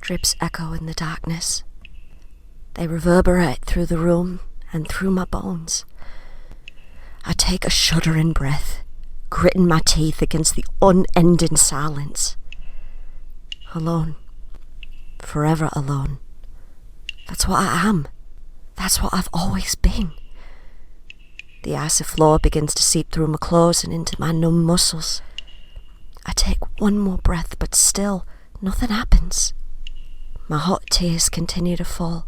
drips echo in the darkness. They reverberate through the room and through my bones. I take a shuddering breath, gritting my teeth against the unending silence. Alone. Forever alone. That's what I am. That's what I've always been. The icy floor begins to seep through my clothes and into my numb muscles. I take one more breath, but still, nothing happens. My hot tears continue to fall,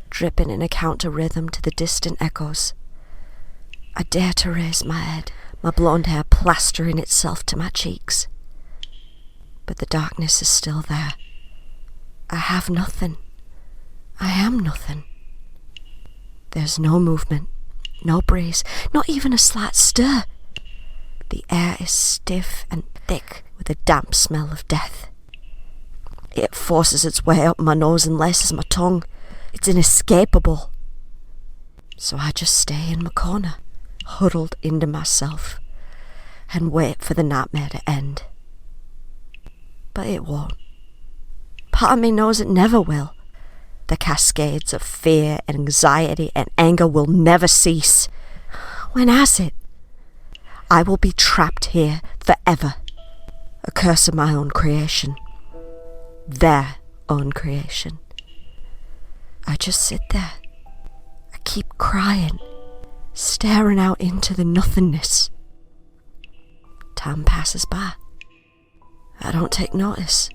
dripping in a counter rhythm to the distant echoes. I dare to raise my head, my blonde hair plastering itself to my cheeks. But the darkness is still there. I have nothing. I am nothing. There's no movement, no breeze, not even a slight stir. The air is stiff and thick with a damp smell of death. It forces its way up my nose and laces my tongue. It's inescapable. So I just stay in my corner, huddled into myself, and wait for the nightmare to end. But it won't. Part of me knows it never will. The cascades of fear and anxiety and anger will never cease. When has it? I will be trapped here forever. A curse of my own creation. Their own creation. I just sit there. I keep crying, staring out into the nothingness. Time passes by. I don't take notice.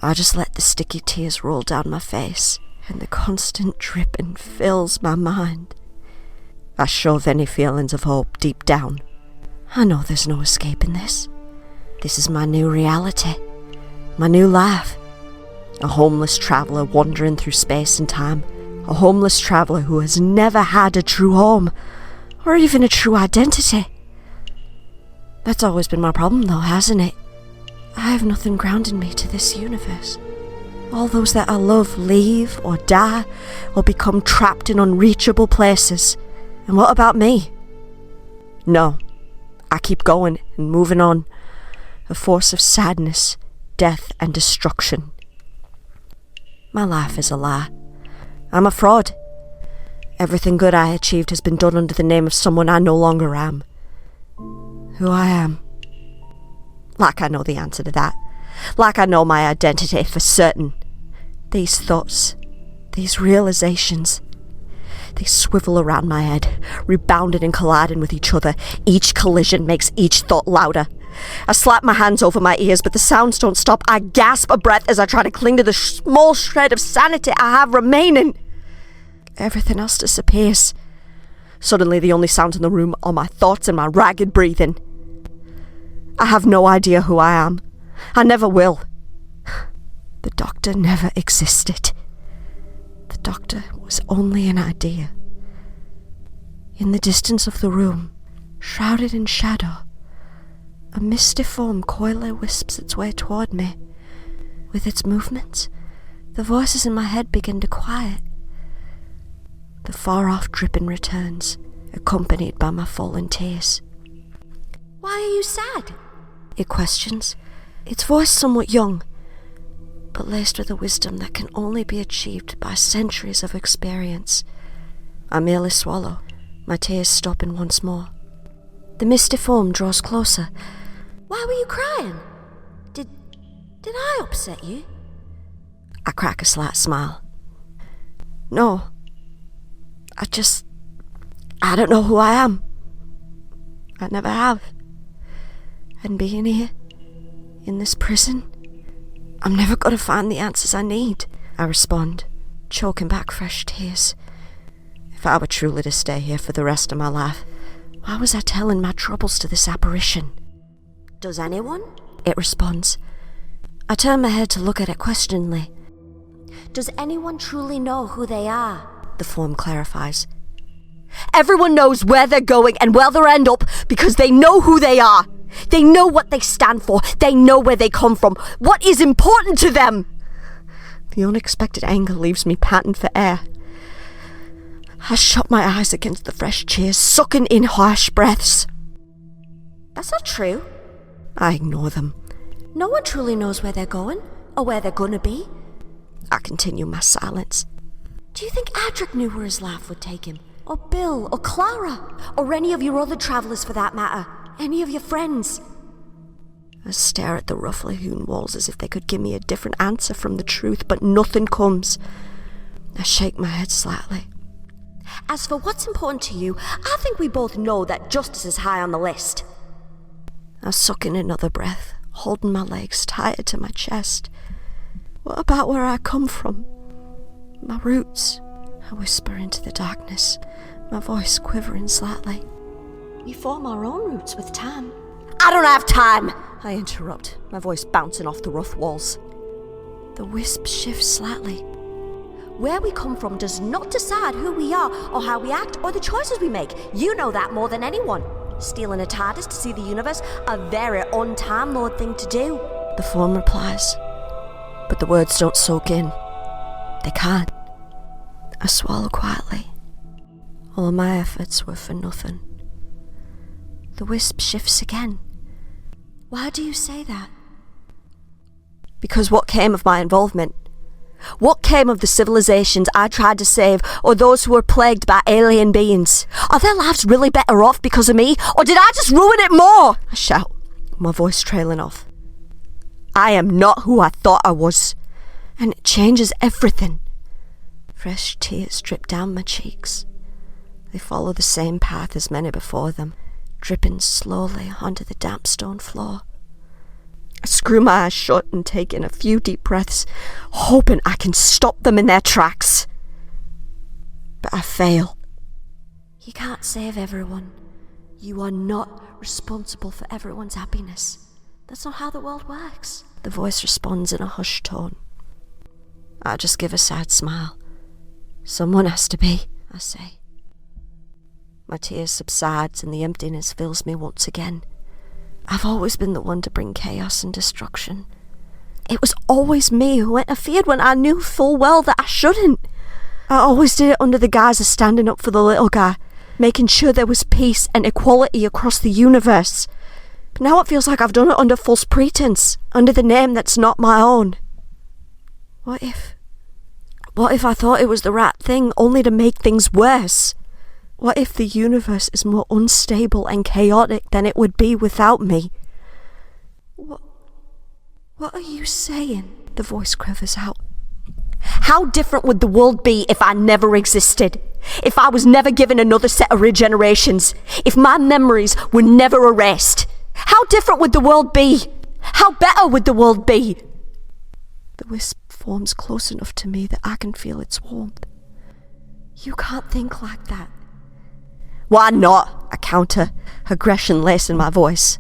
I just let the sticky tears roll down my face, and the constant dripping fills my mind. I shove any feelings of hope deep down. I know there's no escaping this. This is my new reality, my new life. A homeless traveller wandering through space and time. A homeless traveller who has never had a true home, or even a true identity. That's always been my problem though, hasn't it? I have nothing grounding me to this universe. All those that I love leave or die or become trapped in unreachable places. And what about me? No, I keep going and moving on. A force of sadness, death and destruction. My life is a lie. I'm a fraud. Everything good I achieved has been done under the name of someone I no longer am. Who I am. Like I know the answer to that. Like I know my identity for certain. These thoughts, these realizations, they swivel around my head, rebounding and colliding with each other. Each collision makes each thought louder. I slap my hands over my ears, but the sounds don't stop. I gasp a breath as I try to cling to the small shred of sanity I have remaining. Everything else disappears. Suddenly the only sounds in the room are my thoughts and my ragged breathing. I have no idea who I am. I never will. The doctor never existed. The doctor was only an idea. In the distance of the room, shrouded in shadow, a misty form coyly wisps its way toward me. With its movements, the voices in my head begin to quiet. The far-off dripping returns, accompanied by my falling tears. "Why are you sad?" it questions, its voice somewhat young, but laced with a wisdom that can only be achieved by centuries of experience. I merely swallow, my tears stopping once more. The misty form draws closer. "Why were you crying? Did I upset you?" I crack a slight smile. "No. I don't know who I am. I never have. And being here, in this prison, I'm never going to find the answers I need," I respond, choking back fresh tears. If I were truly to stay here for the rest of my life, why was I telling my troubles to this apparition? "Does anyone?" it responds. I turn my head to look at it questioningly. "Does anyone truly know who they are?" the form clarifies. "Everyone knows where they're going and where they'll end up because they know who they are. They know what they stand for. They know where they come from. What is important to them?" The unexpected anger leaves me panting for air. I shut my eyes against the fresh cheers, sucking in harsh breaths. "That's not true." I ignore them. "No one truly knows where they're going. or where they're gonna be. I continue my silence. Do you think Adric knew where his laugh would take him? Or Bill, or Clara, or any of your other travellers for that matter? Any of your friends? I stare at the roughly hewn walls as if they could give me a different answer from the truth, but nothing comes. I shake my head slightly. As for what's important to you, I think we both know that justice is high on the list. I suck in another breath, holding my legs tighter to my chest. What about where I come from? My roots? I whisper into the darkness, my voice quivering slightly. We form our own roots with time. I don't have time! I interrupt, my voice bouncing off the rough walls. The wisp shifts slightly. Where we come from does not decide who we are, or how we act, or the choices we make. You know that more than anyone. Stealing a TARDIS to see the universe, a very un-Time Lord thing to do. The form replies, but the words don't soak in. They can't. I swallow quietly. All my efforts were for nothing. The wisp shifts again. Why do you say that? Because what came of my involvement? What came of the civilizations I tried to save, or those who were plagued by alien beings? Are their lives really better off because of me, or did I just ruin it more? I shout, my voice trailing off. I am not who I thought I was, and it changes everything. Fresh tears drip down my cheeks. They follow the same path as many before them, dripping slowly onto the damp stone floor. I screw my eyes shut and take in a few deep breaths, hoping I can stop them in their tracks. But I fail. You can't save everyone. You are not responsible for everyone's happiness. That's not how the world works. The voice responds in a hushed tone. I just give a sad smile. Someone has to be, I say. My tears subsides and the emptiness fills me once again. I've always been the one to bring chaos and destruction. It was always me who interfered when I knew full well that I shouldn't. I always did it under the guise of standing up for the little guy, making sure there was peace and equality across the universe. But now it feels like I've done it under false pretense, under the name that's not my own. What if I thought it was the right thing, only to make things worse? What if the universe is more unstable and chaotic than it would be without me? What are you saying? The voice quivers out. How different would the world be if I never existed? If I was never given another set of regenerations? If my memories were never erased? How different would the world be? How better would the world be? The wisp forms close enough to me that I can feel its warmth. You can't think like that. Why not? I counter, aggression lacing my voice.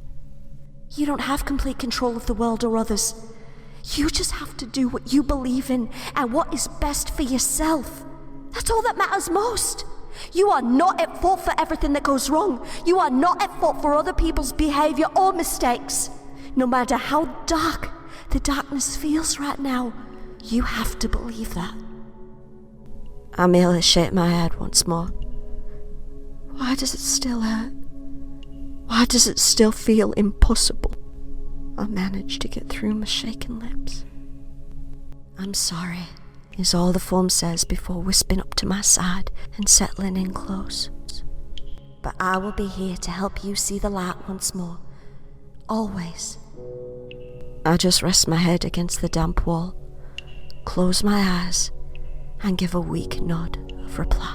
You don't have complete control of the world or others. You just have to do what you believe in and what is best for yourself. That's all that matters most. You are not at fault for everything that goes wrong. You are not at fault for other people's behavior or mistakes. No matter how dark the darkness feels right now, you have to believe that. I merely shake my head once more. Why does it still hurt? Why does it still feel impossible? I manage to get through my shaking lips. I'm sorry, is all the form says before wisping up to my side and settling in close. But I will be here to help you see the light once more. Always. I just rest my head against the damp wall, close my eyes, and give a weak nod of reply.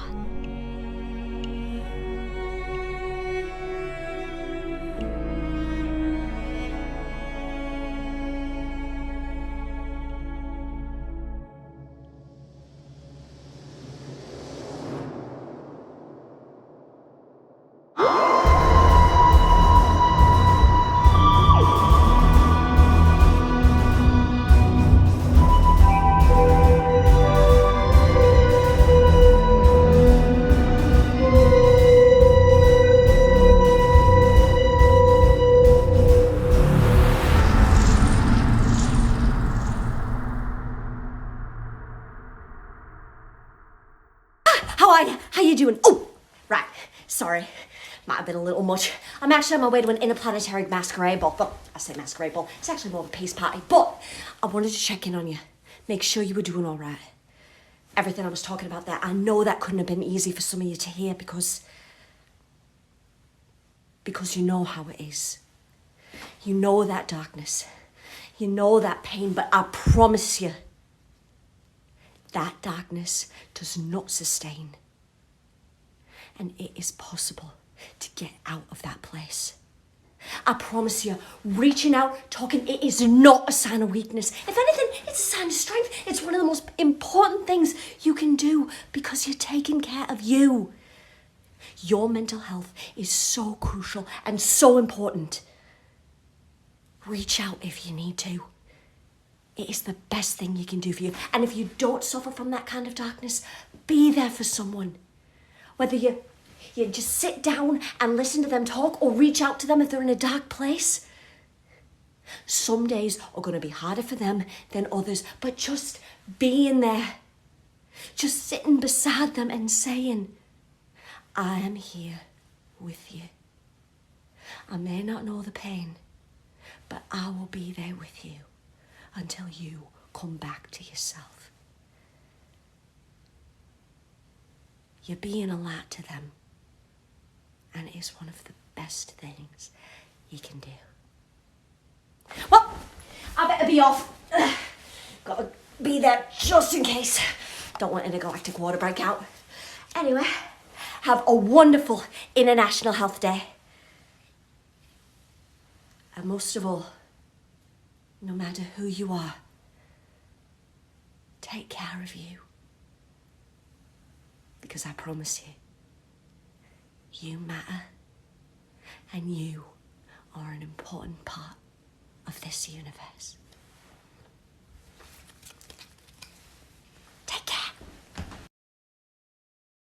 How you doing? Oh, right. Sorry. Might have been a little much. I'm actually on my way to an interplanetary masquerade ball. Well, I say masquerade ball. It's actually more of a peace party. But I wanted to check in on you. Make sure you were doing all right. Everything I was talking about there, I know that couldn't have been easy for some of you to hear because you know how it is. You know that darkness. You know that pain, but I promise you, that darkness does not sustain. And it is possible to get out of that place. I promise you, reaching out, talking, it is not a sign of weakness. If anything, it's a sign of strength. It's one of the most important things you can do because you're taking care of you. Your mental health is so crucial and so important. Reach out if you need to. It is the best thing you can do for you. And if you don't suffer from that kind of darkness, be there for someone. Whether you just sit down and listen to them talk or reach out to them if they're in a dark place. Some days are going to be harder for them than others, but just being there, just sitting beside them and saying, I am here with you. I may not know the pain, but I will be there with you until you come back to yourself. You're being a light to them, and it is one of the best things you can do. Well, I better be off. Gotta be there just in case. Don't want intergalactic water breakout. Anyway, have a wonderful International Health Day. And most of all, no matter who you are, take care of you. Because I promise you, you matter, and you are an important part of this universe.